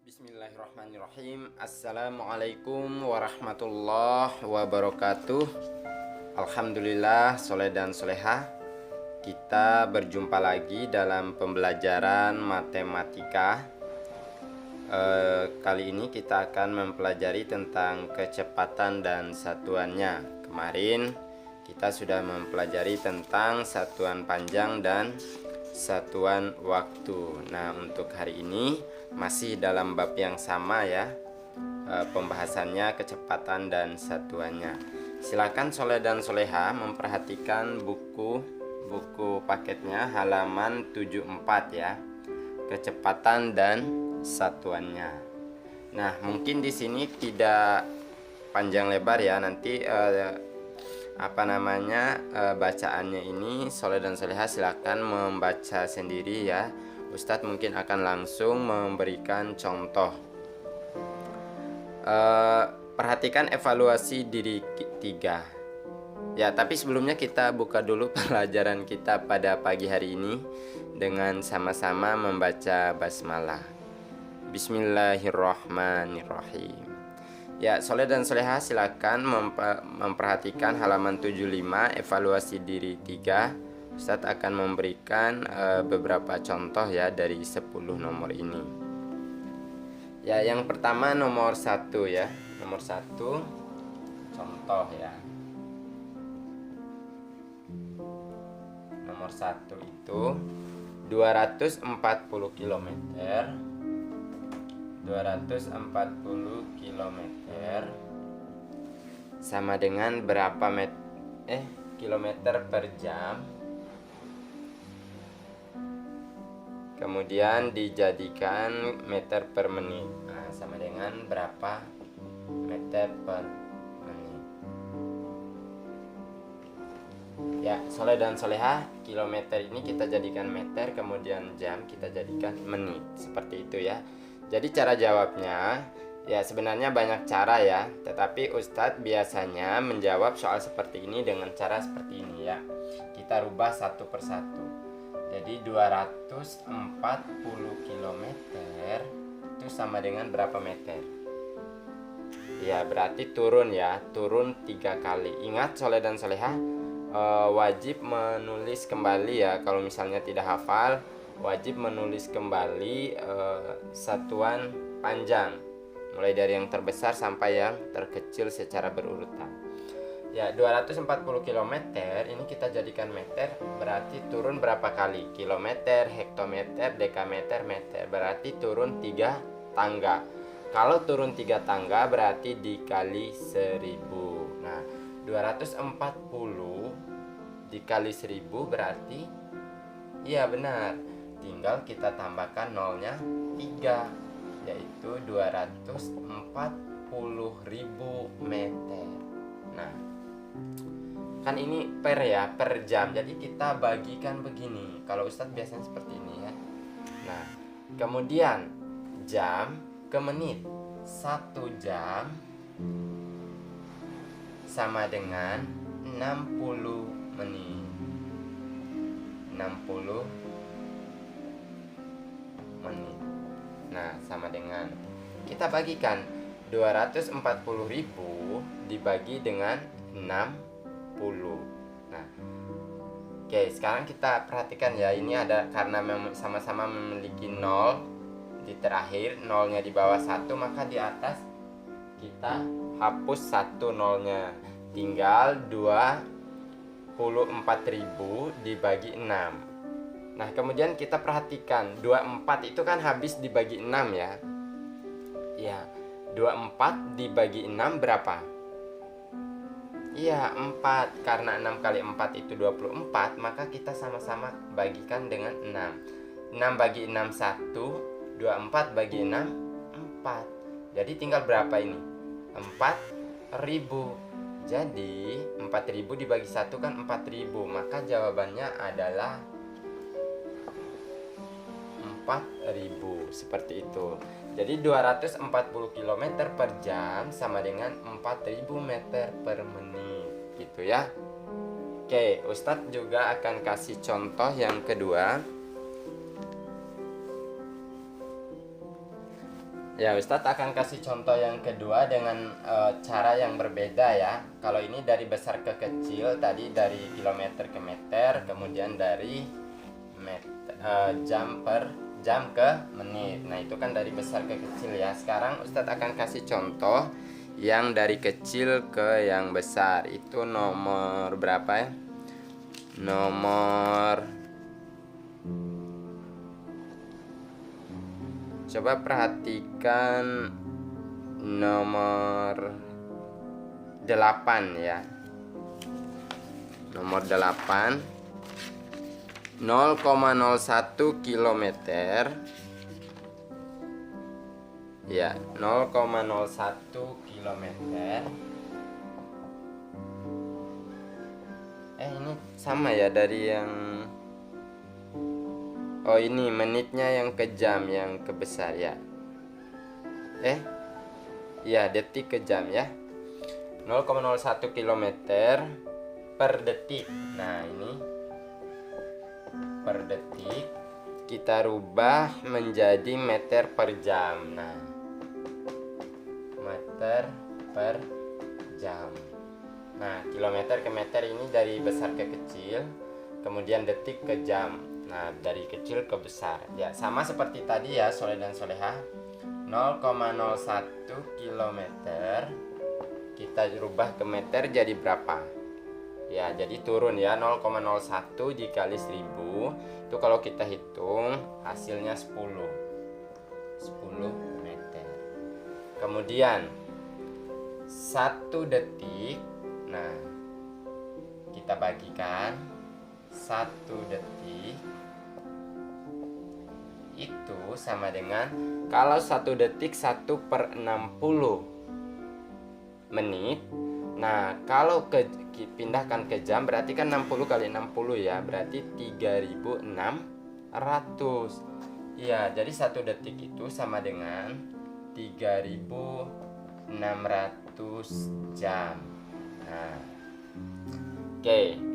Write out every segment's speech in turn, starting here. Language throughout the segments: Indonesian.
Bismillahirrahmanirrahim. Assalamualaikum warahmatullahi wabarakatuh. Alhamdulillah, soleh dan soleha. Kita berjumpa lagi dalam pembelajaran matematika. Kali ini kita akan mempelajari tentang kecepatan dan satuannya. Kemarin kita sudah mempelajari tentang satuan panjang dan satuan waktu. Nah, untuk hari ini masih dalam bab yang sama ya, pembahasannya kecepatan dan satuannya. Silakan soleh dan soleha memperhatikan buku paketnya halaman 74 ya, kecepatan dan satuannya. Nah, mungkin di sini tidak panjang lebar ya, nanti bacaannya ini soleh dan soleha silakan membaca sendiri ya. Ustadz mungkin akan langsung memberikan contoh. Perhatikan evaluasi diri 3 ya, tapi sebelumnya kita buka dulu pelajaran kita pada pagi hari ini dengan sama-sama membaca basmalah. Bismillahirrahmanirrahim. Ya, soleh dan soleha silakan memperhatikan halaman 75 evaluasi diri 3. Ustadz akan memberikan beberapa contoh ya dari 10 nomor ini. Ya, yang pertama nomor 1 ya. Nomor 1 contoh ya. Nomor 1 itu 240 km. 240 km sama dengan berapa kilometer per jam. Kemudian dijadikan meter per menit. Nah, sama dengan berapa meter per menit. Ya, soleh dan soleha, kilometer ini kita jadikan meter, kemudian jam kita jadikan menit. Seperti itu ya. Jadi cara jawabnya ya sebenarnya banyak cara ya, tetapi Ustadz biasanya menjawab soal seperti ini dengan cara seperti ini ya. Kita rubah satu persatu. Jadi 240 km itu sama dengan berapa meter? Ya berarti turun ya, turun 3 kali. Ingat soleh dan soleha, wajib menulis kembali ya. Kalau misalnya tidak hafal, wajib menulis kembali satuan panjang mulai dari yang terbesar sampai yang terkecil secara berurutan. Ya, 240 km ini kita jadikan meter, berarti turun berapa kali? Kilometer, hektometer, dekameter, meter. Berarti turun 3 tangga. Kalau turun 3 tangga berarti dikali 1000. Nah, 240 dikali 1000 berarti iya benar. Tinggal kita tambahkan nolnya 3, yaitu 240.000 meter. Nah, kan ini per ya, per jam. Jadi kita bagikan begini. Kalau Ustadz biasanya seperti ini ya. Nah, kemudian jam ke menit. 1 jam sama dengan 60 menit. 60 menit. Nah, sama dengan kita bagikan 240.000 dibagi dengan 60. Nah, oke, sekarang kita perhatikan ya, ini ada karena sama-sama memiliki 0 di terakhir, nolnya di bawah 1, maka di atas kita hapus 1 nolnya. Tinggal 24.000 dibagi 6. Nah, kemudian kita perhatikan 24 itu kan habis dibagi 6 ya. Ya, 24 dibagi 6 berapa? Iya, 4. Karena 6 kali 4 itu 24, maka kita sama-sama bagikan dengan 6. 6 bagi 6 1, 24 bagi 6 4. Jadi tinggal berapa ini? 4.000. Jadi 4.000 dibagi 1 kan 4.000, maka jawabannya adalah 4.000. Seperti itu. Jadi 240 km per jam sama dengan 4.000 meter per menit, gitu ya. Oke, Ustadz juga akan kasih contoh yang kedua. Ya, Ustadz akan kasih contoh yang kedua dengan cara yang berbeda ya. Kalau ini dari besar ke kecil, tadi dari kilometer ke meter, kemudian dari jam per jam ke menit. Nah, itu kan dari besar ke kecil ya. Sekarang Ustadz akan kasih contoh yang dari kecil ke yang besar. Itu nomor berapa ya? Coba perhatikan nomor 8 ya. Nomor 8 0,01 kilometer. Ya, 0,01 kilometer. Ini sama ya dari yang oh, ini menitnya yang ke jam yang ke besar ya. Ya, detik ke jam ya. 0,01 kilometer per detik. Nah, ini per detik kita rubah menjadi meter per jam. Nah, meter per jam. Nah, kilometer ke meter ini dari besar ke kecil, kemudian detik ke jam. Nah, dari kecil ke besar. Ya, sama seperti tadi ya, Soleh dan Soleha. 0,01 kilometer kita rubah ke meter jadi berapa? Ya, jadi turun ya, 0,01 dikali 1000. Itu kalau kita hitung hasilnya 10 meter. Kemudian 1 detik. Nah, kita bagikan 1 detik itu sama dengan, kalau 1 detik 1/60 menit. Nah, kalau pindahkan ke jam berarti kan 60 kali 60 ya, berarti 3600. Iya, jadi 1 detik itu sama dengan 3600 jam. Nah, oke.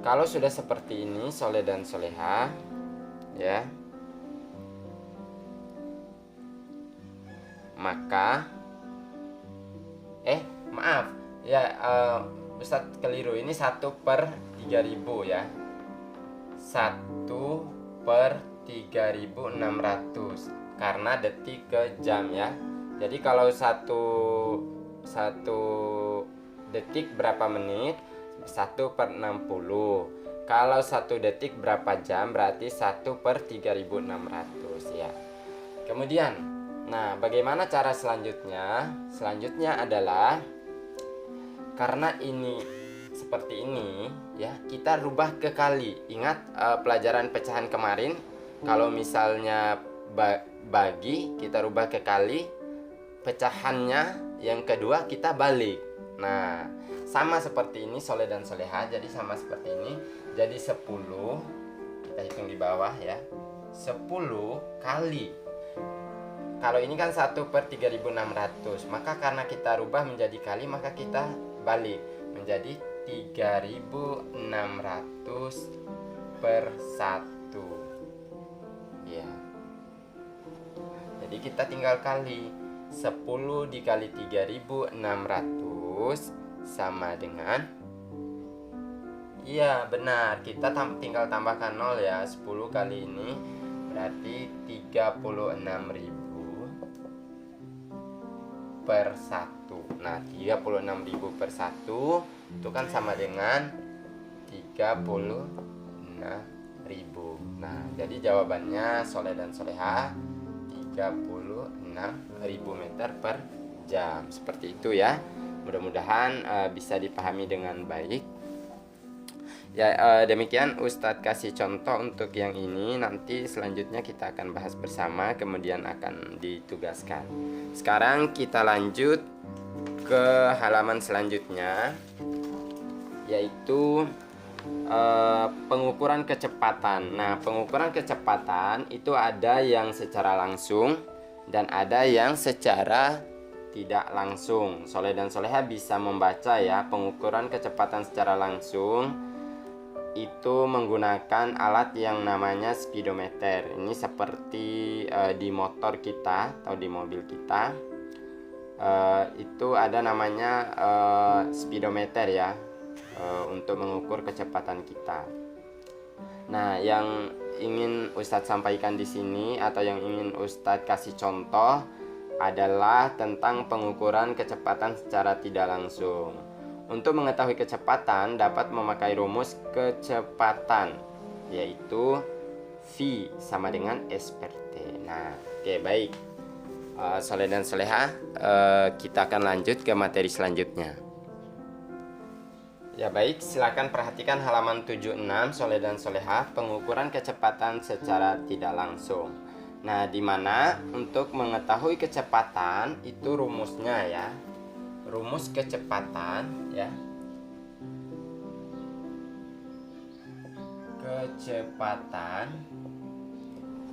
Kalau sudah seperti ini, Soleh dan Soleha, ya, maka maaf ya, Ustadz keliru, ini 1/3000 ya, 1/3600 karena detik ke jam ya. Jadi kalau satu detik berapa menit? 1/60. Kalau 1 detik berapa jam? Berarti 1/3600 ya. Kemudian, nah, bagaimana cara selanjutnya? Selanjutnya adalah, karena ini seperti ini ya, kita rubah ke kali. Ingat pelajaran pecahan kemarin, kalau misalnya bagi, kita rubah ke kali, pecahannya yang kedua kita balik. Nah, sama seperti ini Soleh dan Soleha, jadi sama seperti ini. Jadi 10, kita hitung di bawah ya, 10 kali, kalau ini kan 1/3600, maka karena kita rubah menjadi kali, maka kita balik menjadi 3600 per 1 ya. Jadi kita tinggal kali 10 dikali 3600 sama dengan, iya benar, kita tinggal tambahkan 0 ya. 10 kali ini berarti 36.000 per 1. Nah, 36.000 per 1 itu kan sama dengan 36.000. Nah, jadi jawabannya Soleh dan Soleha 36.000 meter per jam. Seperti itu ya. Mudah-mudahan bisa dipahami dengan baik. Ya, demikian Ustadz kasih contoh untuk yang ini. Nanti selanjutnya kita akan bahas bersama, kemudian akan ditugaskan. Sekarang kita lanjut ke halaman selanjutnya, yaitu pengukuran kecepatan. Nah, pengukuran kecepatan itu ada yang secara langsung dan ada yang secara tidak langsung. Soleh dan Soleha bisa membaca ya, pengukuran kecepatan secara langsung itu menggunakan alat yang namanya speedometer. Ini seperti di motor kita atau di mobil kita, itu ada namanya speedometer ya, untuk mengukur kecepatan kita. Nah, yang ingin Ustadz sampaikan di sini atau yang ingin Ustadz kasih contoh adalah tentang pengukuran kecepatan secara tidak langsung. Untuk mengetahui kecepatan dapat memakai rumus kecepatan, yaitu V sama dengan S per T. Nah, oke, baik. Soleh dan Soleha, kita akan lanjut ke materi selanjutnya. Ya baik, silakan perhatikan halaman 76 Soleh dan Soleha, pengukuran kecepatan secara tidak langsung. Nah, di mana untuk mengetahui kecepatan itu rumusnya ya. Rumus kecepatan ya. Kecepatan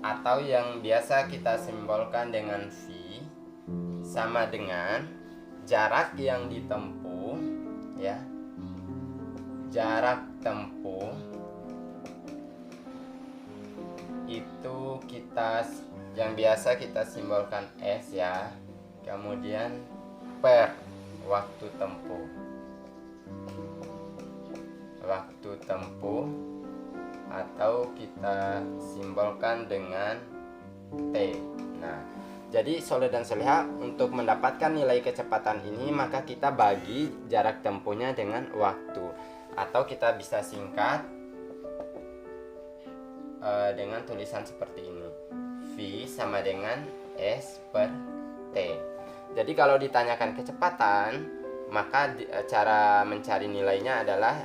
atau yang biasa kita simbolkan dengan V sama dengan jarak yang ditempuh ya. Jarak tempuh itu yang biasa kita simbolkan S ya. Kemudian per waktu tempuh. Waktu tempuh atau kita simbolkan dengan T. Nah, jadi Soleh dan Soleha, untuk mendapatkan nilai kecepatan ini maka kita bagi jarak tempuhnya dengan waktu, atau kita bisa singkat dengan tulisan seperti ini. V sama dengan S per T. Jadi kalau ditanyakan kecepatan, maka cara mencari nilainya adalah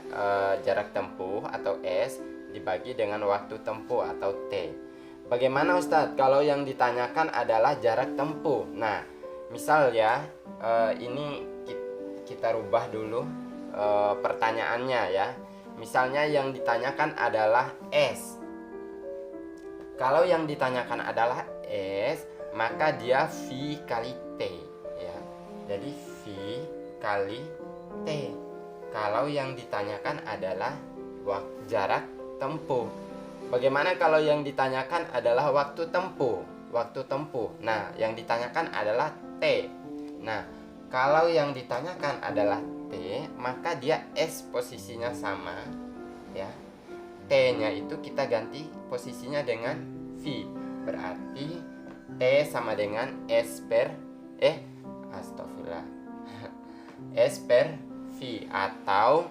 jarak tempuh atau S dibagi dengan waktu tempuh atau T. Bagaimana Ustadz kalau yang ditanyakan adalah jarak tempuh? Nah, misal ya, ini kita rubah dulu pertanyaannya ya. Misalnya yang ditanyakan adalah S. Kalau yang ditanyakan adalah S, maka dia V kali T ya. Jadi V kali T. Kalau yang ditanyakan adalah jarak tempuh. Bagaimana kalau yang ditanyakan adalah waktu tempuh? Waktu tempuh. Nah, yang ditanyakan adalah T. Nah, kalau yang ditanyakan adalah T, maka dia S posisinya sama ya. T-nya itu kita ganti posisinya dengan V. Berarti T sama dengan S per astagfirullah. S per V atau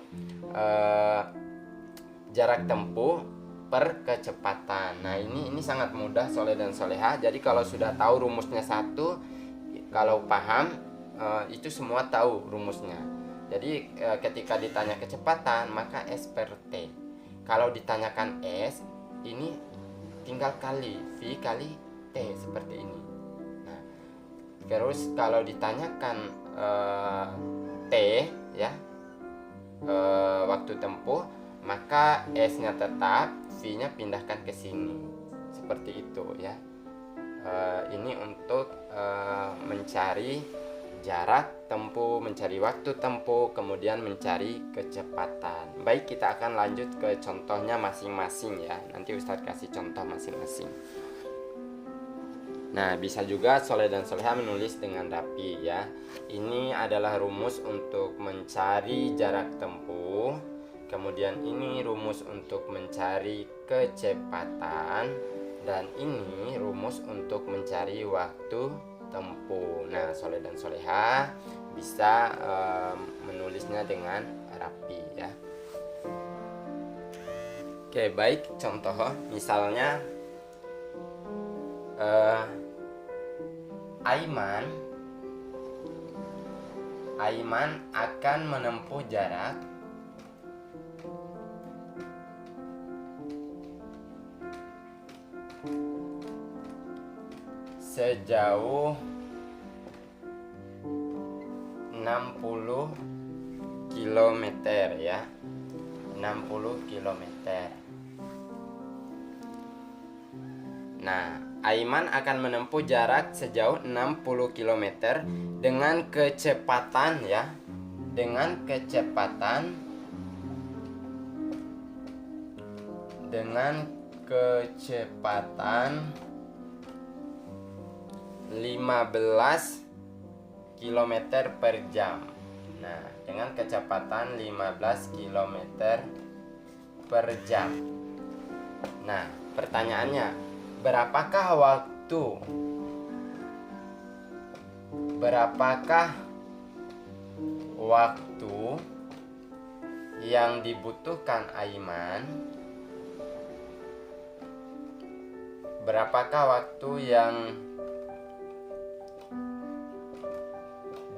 jarak tempuh per kecepatan. Nah, ini sangat mudah Soleh dan Soleha. Jadi kalau sudah tahu rumusnya satu, kalau paham itu semua tahu rumusnya. Jadi ketika ditanya kecepatan maka S per T. Kalau ditanyakan S, ini tinggal kali V kali T seperti ini. Nah, terus kalau ditanyakan T ya, waktu tempuh, maka S-nya tetap, V-nya pindahkan ke sini. Seperti itu ya. Ini untuk mencari jarak tempuh, mencari waktu tempuh, kemudian mencari kecepatan. Baik, kita akan lanjut ke contohnya masing-masing ya. Nanti Ustadz kasih contoh masing-masing. Nah, bisa juga Soleh dan Soleha menulis dengan rapi ya. Ini adalah rumus untuk mencari jarak tempuh. Kemudian ini rumus untuk mencari kecepatan. Dan ini rumus untuk mencari waktu tempuh. Nah, Soleh dan Soleha bisa menulisnya dengan rapi ya. Oke, baik, contoh misalnya Aiman akan menempuh jarak sejauh 60 km ya. 60 km. Nah, Aiman akan menempuh jarak sejauh 60 km dengan kecepatan ya. Dengan kecepatan dengan kecepatan 15 km per jam. Nah, dengan kecepatan 15 km per jam. Nah, pertanyaannya, berapakah waktu yang dibutuhkan Aiman? Berapakah waktu yang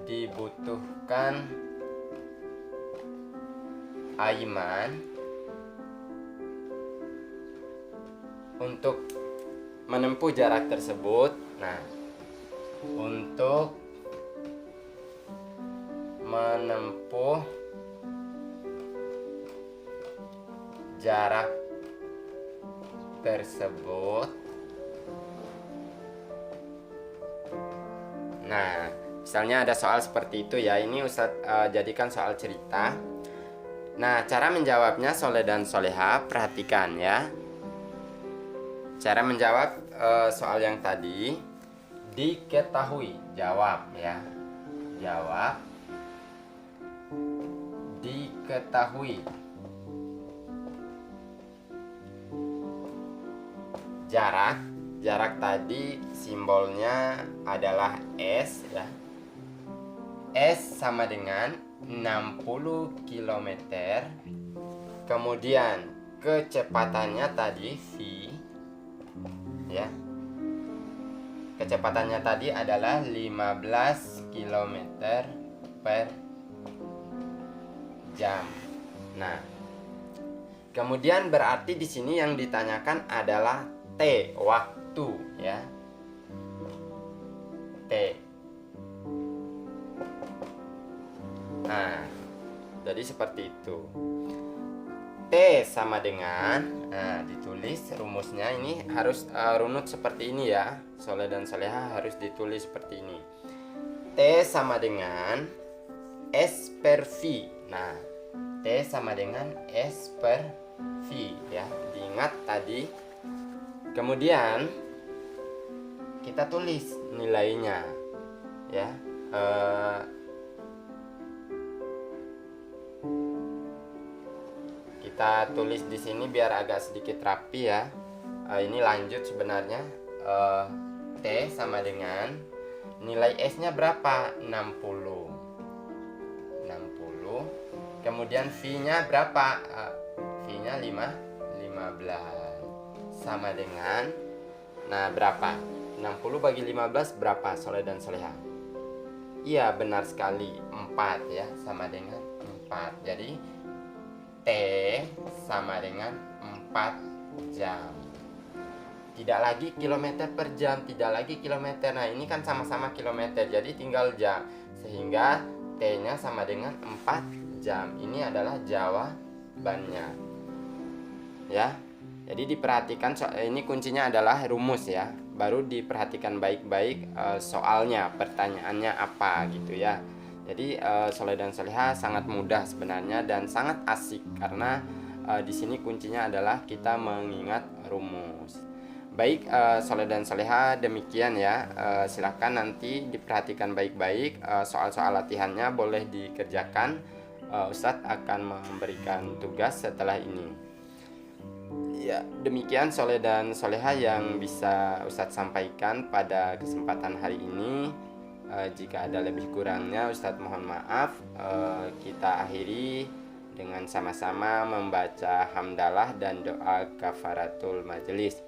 dibutuhkan Aiman untuk menempuh jarak tersebut? Nah, untuk menempuh jarak tersebut. Nah, misalnya ada soal seperti itu ya. Ini Ustadz jadikan soal cerita. Nah, cara menjawabnya Soleh dan Soleha, perhatikan ya. Cara menjawab soal yang tadi, diketahui, jawab ya. Jawab, diketahui. Jarak tadi simbolnya adalah S ya. S sama dengan 60 km. Kemudian kecepatannya tadi V ya. Kecepatannya tadi adalah 15 km per jam. Nah, kemudian berarti di sini yang ditanyakan adalah T, waktu ya. T. Nah, jadi seperti itu. T sama dengan, nah ditulis rumusnya ini harus runut seperti ini ya. Soleh dan Soleha harus ditulis seperti ini. T sama dengan S per V. Nah, T sama dengan S per V ya. Diingat tadi. Kemudian kita tulis nilainya ya. Kita tulis di sini biar agak sedikit rapi ya. Ini lanjut sebenarnya. T sama dengan nilai S-nya berapa? 60. Kemudian V-nya berapa? V-nya 15. Sama dengan, nah berapa? 60 bagi 15 berapa Soleh dan Soleha? Iya, benar sekali, 4 ya, sama dengan 4. Jadi T sama dengan 4 jam. Tidak lagi kilometer per jam, tidak lagi kilometer. Nah, ini kan sama-sama kilometer, jadi tinggal jam. Sehingga T-nya sama dengan 4 jam. Ini adalah jawabannya. Ya. Jadi diperhatikan, ini kuncinya adalah rumus ya. Baru diperhatikan baik-baik soalnya, pertanyaannya apa gitu ya. Jadi Soleh dan Soleha sangat mudah sebenarnya dan sangat asik karena di sini kuncinya adalah kita mengingat rumus. Baik Soleh dan Soleha, demikian ya. Silahkan nanti diperhatikan baik-baik soal-soal latihannya boleh dikerjakan. Ustadz akan memberikan tugas setelah ini. Ya, demikian Soleh dan Soleha yang bisa Ustadz sampaikan pada kesempatan hari ini. Jika ada lebih kurangnya Ustadz mohon maaf. Kita akhiri dengan sama-sama membaca hamdalah dan doa kafaratul majelis.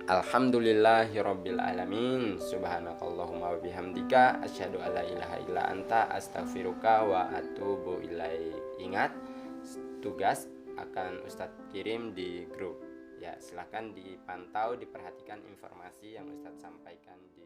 Alhamdulillahirabbil alamin. Subhanakallahumma wa bihamdika asyhadu alla ilaha illa anta astaghfiruka wa atubu ilaik. Ingat, tugas akan Ustadz kirim di grup ya. Silahkan dipantau, diperhatikan informasi yang Ustadz sampaikan di